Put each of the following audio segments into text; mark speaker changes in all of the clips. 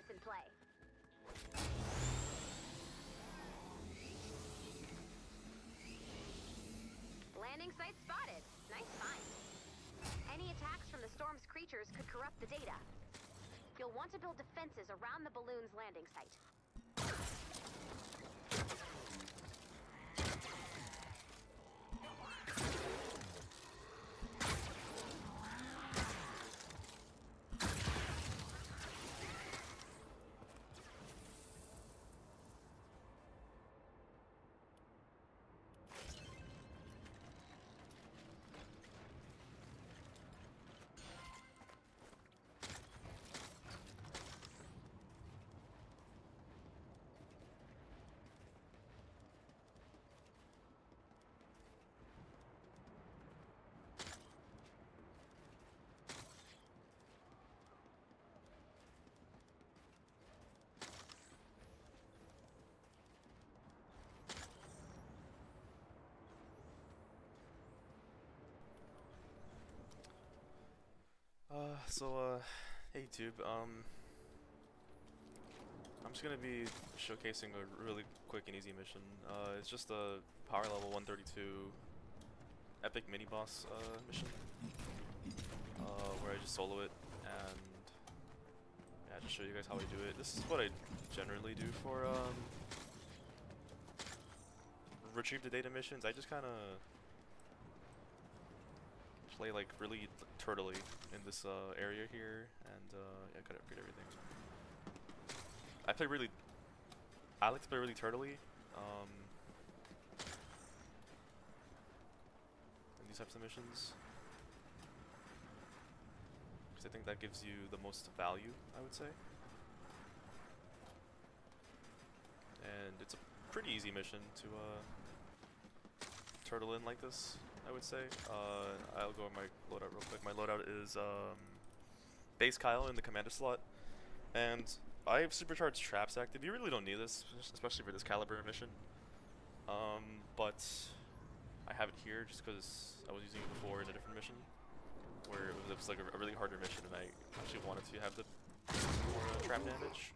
Speaker 1: us in play. Landing site spotted. Nice find. Any attacks from the storm's creatures could corrupt the data. You'll want to build defenses around the balloon's landing site.
Speaker 2: Hey YouTube, I'm just gonna be showcasing a really quick and easy mission. It's just a power level 132 epic mini boss mission, where I just solo it and yeah, just show you guys how I do it. This is what I generally do for retrieve the data missions. I just kind of play like really turtley in this area here, and yeah, gotta upgrade everything. I like to play really turtley in these types of missions, because I think that gives you the most value, I would say. And it's a pretty easy mission to turtle in like this, I would say. I'll go with my loadout real quick. My loadout is base Kyle in the commander slot, and I have supercharged traps active. You really don't need this, especially for this caliber mission. But I have it here just because I was using it before in a different mission, where it was like a really harder mission, and I actually wanted to have the more trap damage.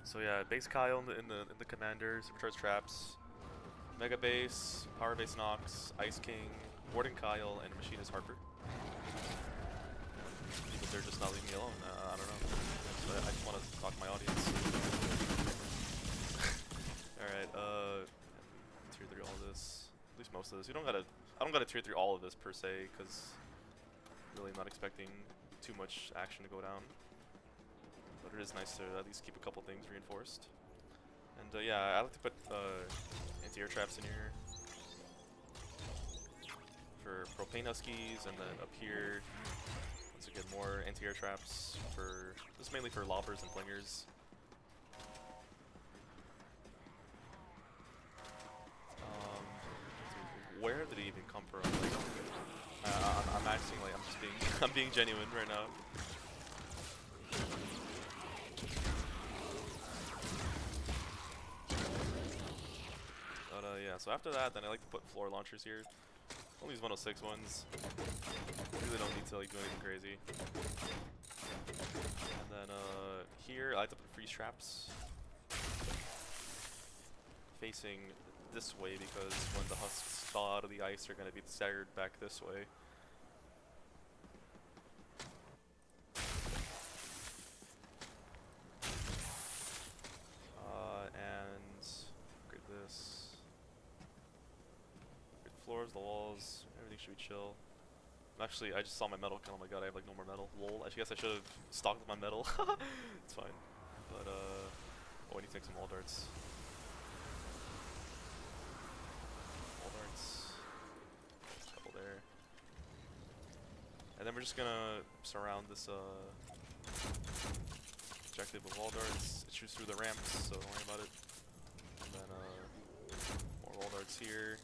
Speaker 2: So yeah, base Kyle in the commander, supercharged traps, mega base, power base Nox, Ice King, Warden Kyle, and Machinist Harper. But they're just not leaving me alone. I don't know. So I just want to talk to my audience. Alright, tier 3 all of this. At least most of this. I don't gotta tier 3 all of this per se, because really I'm not expecting too much action to go down. But it is nice to at least keep a couple things reinforced. And yeah, I like to put anti-air traps in here for propane huskies, and then up here, once again, more anti-air traps for, this is mainly for lobbers and flingers. Where did he even come from? I'm acting like I'm being genuine right now. But yeah, so after that, then I like to put floor launchers here. Only these 106 ones. Really don't need to like do anything crazy. And then here I like to put freeze traps facing this way, because when the husks thaw out of the ice, they're going to be staggered back this way. And upgrade this. Upgrade the floors, the walls, everything should be chill. Actually, I just saw my metal count. Oh my god, I have like no more metal. Lol. I guess I should have stocked my metal. It's fine. But oh, I need to take some wall darts. Wall darts. A couple there. And then we're just gonna surround this objective with wall darts. It shoots through the ramps, so don't worry about it. And then more wall darts here.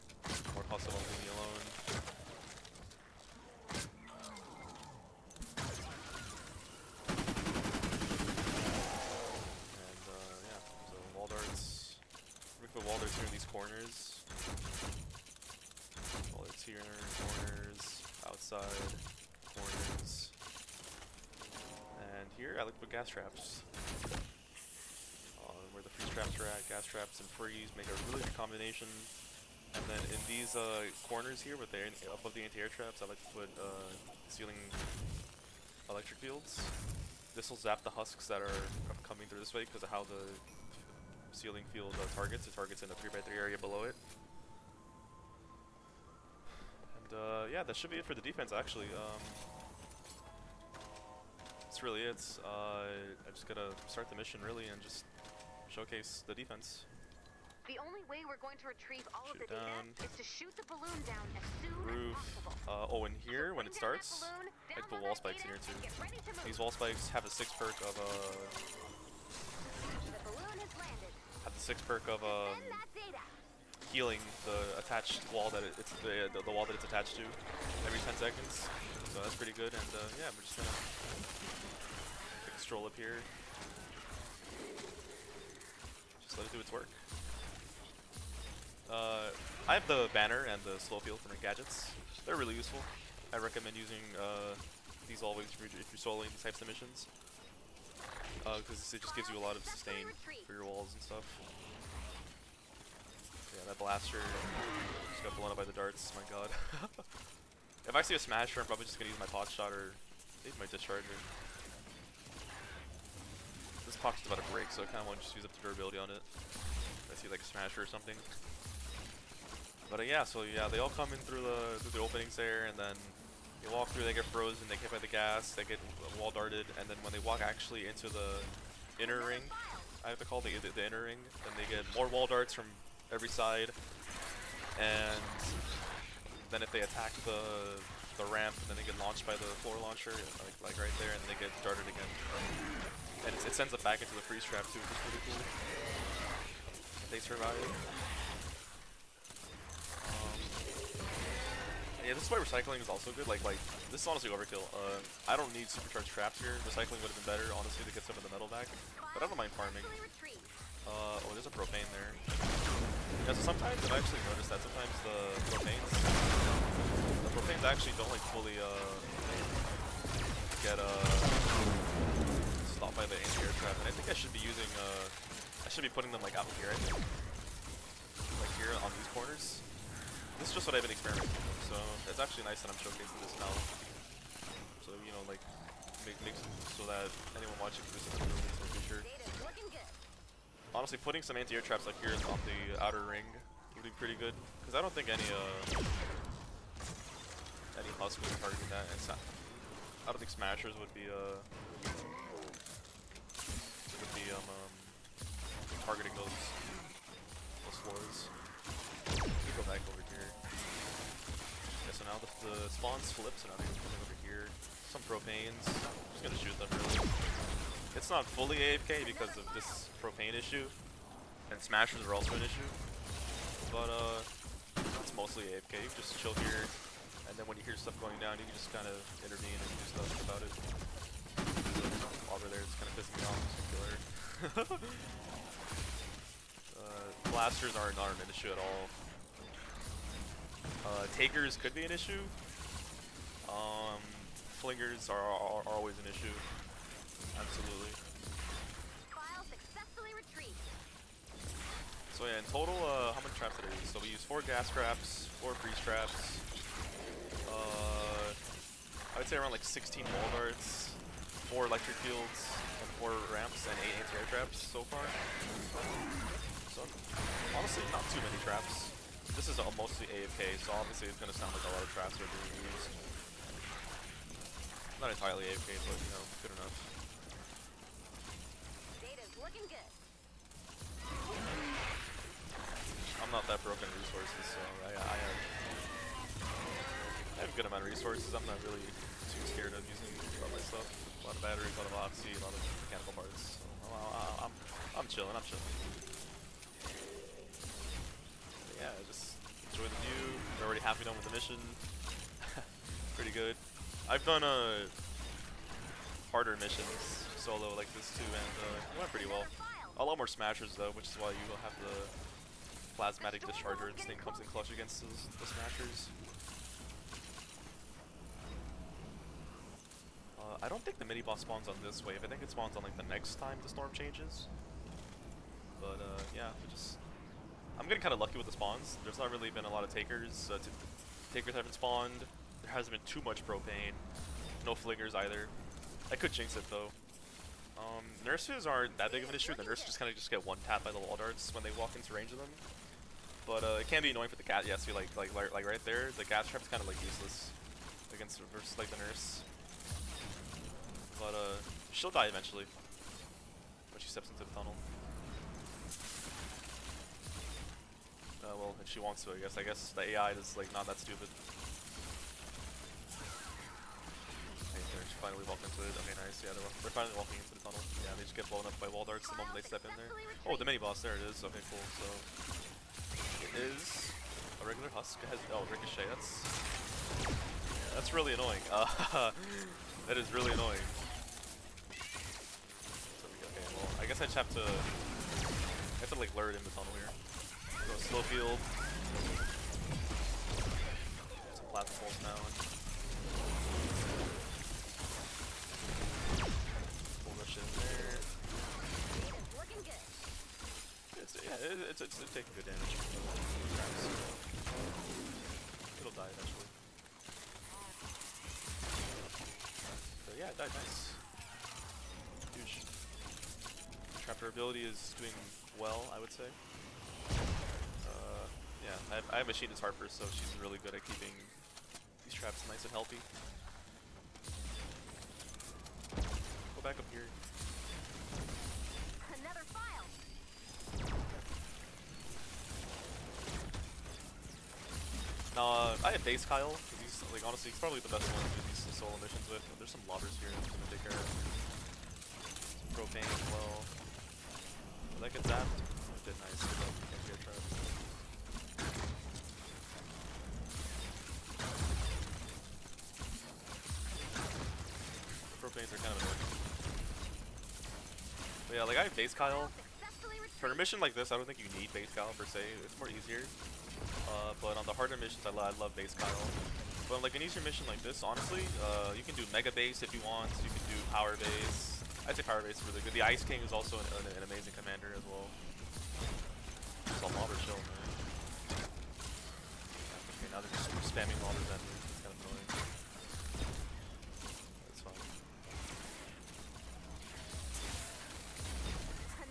Speaker 2: More hustle on leave me alone. Wall darts. We're gonna put wall darts here in these corners. Wall darts here, corners, side, corners. And here I like to put gas traps. Where the freeze traps are at, gas traps and freeze make a really good combination. And then in these corners here, with the above the anti-air traps, I like to put ceiling electric fields. This will zap the husks that are coming through this way because of how the ceiling field targets. It targets in the 3x3 area below it. And yeah, that should be it for the defense actually. That's really it. I just gotta start the mission really and just showcase the defense.
Speaker 1: The only way we're going to retrieve all of the
Speaker 2: down.
Speaker 1: data is to shoot the balloon down as soon
Speaker 2: Roof.
Speaker 1: as possible.
Speaker 2: Oh, and here when it starts, I put wall spikes in here too. These wall spikes have a 6 perk of
Speaker 1: The balloon has landed.
Speaker 2: have the 6 perk of
Speaker 1: Send that data.
Speaker 2: healing the attached wall that it's the wall that it's attached to every 10 seconds. So that's pretty good. And yeah, we're just gonna take a stroll up here. Just let it do its work. I have the banner and the slow field for my gadgets. They're really useful. I recommend using these always if you're soloing these types of missions. Because it just gives you a lot of sustain for your walls and stuff. Yeah, that blaster just got blown up by the darts, my god. If I see a smasher, I'm probably just gonna use my pot shot or maybe my discharger. This pot's about to break, so I kinda wanna just use up the durability on it. If I see like a smasher or something. But yeah, so yeah, they all come in through the openings there, and then they walk through, they get frozen, they get hit by the gas, they get wall darted, and then when they walk actually into the inner ring, I have to call the inner ring, then they get more wall darts from every side, and then if they attack the ramp, then they get launched by the floor launcher, like right there, and then they get darted again. And it sends them back into the freeze trap too, which is really cool. If they survive. Yeah, this is why recycling is also good. Like this is honestly overkill. I don't need supercharged traps here. Recycling would have been better, honestly, to get some of the metal back. But I don't mind farming. Oh, there's a propane there. Yeah, so sometimes I've actually noticed that sometimes the propanes actually don't like fully get stopped by the anti-air trap, and I think I should be using I should be putting them like out here, I think, like here on these corners. This is just what I've been experimenting with, so it's actually nice that I'm showcasing this now. So, you know, like, makes so that anyone watching this is in the future. Honestly, putting some anti-air traps like here on the outer ring would be pretty good, because I don't think any husk would be targeting that. I don't think smashers would be targeting those floors. Go back over here. Yeah, so now the spawns flips, and now they're coming over here. Some propanes. Just gonna shoot them really. It's not fully AFK because of this propane issue, and smashers are also an issue. But it's mostly AFK. You can just chill here, and then when you hear stuff going down, you can just kind of intervene and do stuff about it. Over there, it's kind of pissing me off. Killer. Blasters aren't an issue at all. Takers could be an issue. Flingers are always an issue. Absolutely.
Speaker 1: Trial successfully retrieved.
Speaker 2: So yeah, in total, how many traps did I use? So we used 4 gas traps, 4 freeze traps. I would say around like 16 wall darts, 4 electric fields, and 4 ramps, and 8 anti-air traps so far. So honestly, not too many traps. This is mostly AFK, so obviously it's going to sound like a lot of traps are being used. Not entirely AFK, but you know, good enough.
Speaker 1: Data's looking good.
Speaker 2: I'm not that broken in resources, so I have a good amount of resources. I'm not really too scared of using all my stuff. A lot of batteries, a lot of oxy, a lot of mechanical parts. So I'm chilling. Yeah, just enjoy the view. We're already halfway done with the mission. Pretty good. I've done harder missions solo like this too, and it went pretty well. A lot more smashers though, which is why you will have the plasmatic discharger. This thing comes in clutch against the smashers. I don't think the mini boss spawns on this wave. I think it spawns on like the next time the storm changes. But yeah, I'm getting kind of lucky with the spawns. There's not really been a lot of takers. Takers haven't spawned. There hasn't been too much propane. No flingers either. I could jinx it though. Nurses aren't that big of an issue. The nurses just kind of get one tap by the wall darts when they walk into range of them. But it can be annoying for the cat. Yeah, see, like right there, the gas trap's kind of like useless against versus like the nurse. But she'll die eventually when she steps into the tunnel. Well, if she wants to, I guess. I guess the AI is like not that stupid. She finally walked into it. Okay, nice. Yeah, they're finally walking into the tunnel. Yeah, they just get blown up by wall darts the moment they step in there. Oh, the mini boss. There it is. Okay, cool. So it is a regular husk. It has ricochet. That's really annoying. That is really annoying. So okay, well, I guess I just have to like lure it in the tunnel here. Go slow field. Some platforms now. It's taking good damage. It'll die eventually. So yeah, it died nice. Huge. Trapper ability is doing well, I would say. Yeah, I have Machinist Harper, so she's really good at keeping these traps nice and healthy. Go back up here.
Speaker 1: Another file.
Speaker 2: Now, I have base Kyle, because he's, like, honestly, he's probably the best one to do these solo missions with. There's some lobbers here I'm gonna take care of. Some propane as well. Did that get zapped? It did nice. Can't be a trap. The propanes are kind of annoying. But yeah, like, I have base Kyle. For a mission like this, I don't think you need base Kyle per se. It's more easier. But on the harder missions, I love base Kyle. But like an easier mission like this, honestly, you can do mega base if you want. You can do power base. I'd say power base is really good. The Ice King is also an amazing commander as well. It's a lobber chill, man. Okay, now they're just spamming lobbers at me. It's kind of annoying. That's fine.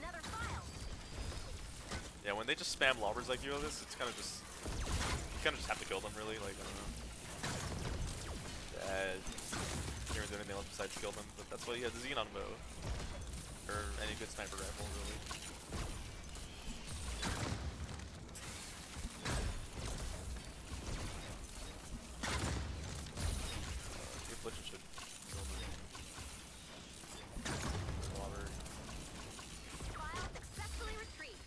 Speaker 1: Another file.
Speaker 2: Yeah, when they just spam lobbers like you on this, it's kind of just you kind of just have to kill them, really. Like, I don't know. You can't do anything else besides kill them, but that's why you have the Xenon bow. Or any good sniper rifle, really. The affliction should kill them. Lobber.
Speaker 1: File successfully retrieved.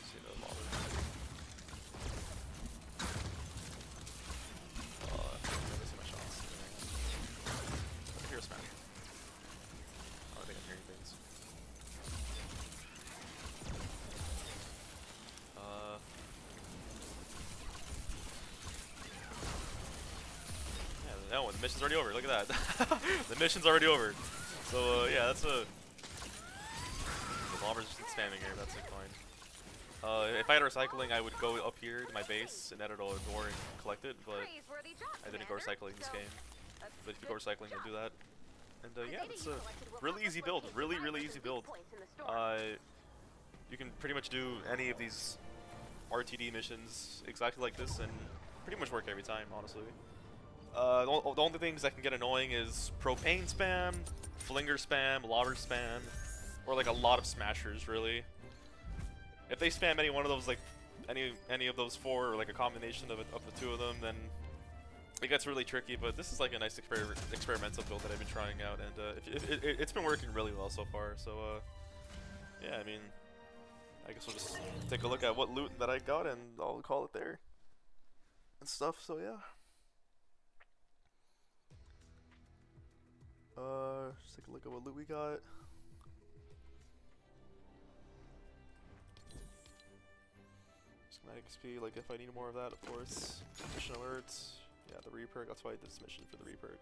Speaker 2: See the lobber. I'm missing my shots. I hear a smash. I don't think I'm hearing things. Yeah, no, the mission's already over. Look at that. The mission's already over. So yeah, that's a. The lobber's just spamming here. That's like fine. If I had recycling, I would go up here to my base and edit all ignore and collect it, but I didn't go recycling this game. But if you go recycling, then do that. And yeah, it's a really easy build. Really easy build. You can pretty much do any of these RTD missions exactly like this and pretty much work every time, honestly. The only things that can get annoying is propane spam, flinger spam, lobber spam, or like a lot of smashers, really. If they spam any one of those, like any of those four, or like a combination of the two of them, then it gets really tricky. But this is like a nice experimental build that I've been trying out, and it's been working really well so far. So yeah, I mean, I guess we'll just take a look at what loot that I got, and I'll call it there and stuff. So yeah. Just take a look at what loot we got. Schematic XP, like if I need more of that, of course. Mission alerts. Yeah, the reperk, that's why I did this mission for the reperk.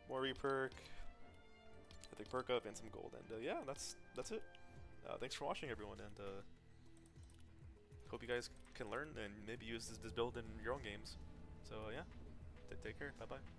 Speaker 2: more reperk, I think perk up, and some gold. And yeah, that's it. Thanks for watching, everyone, and hope you guys can learn and maybe use this build in your own games. So yeah, take care. Bye bye.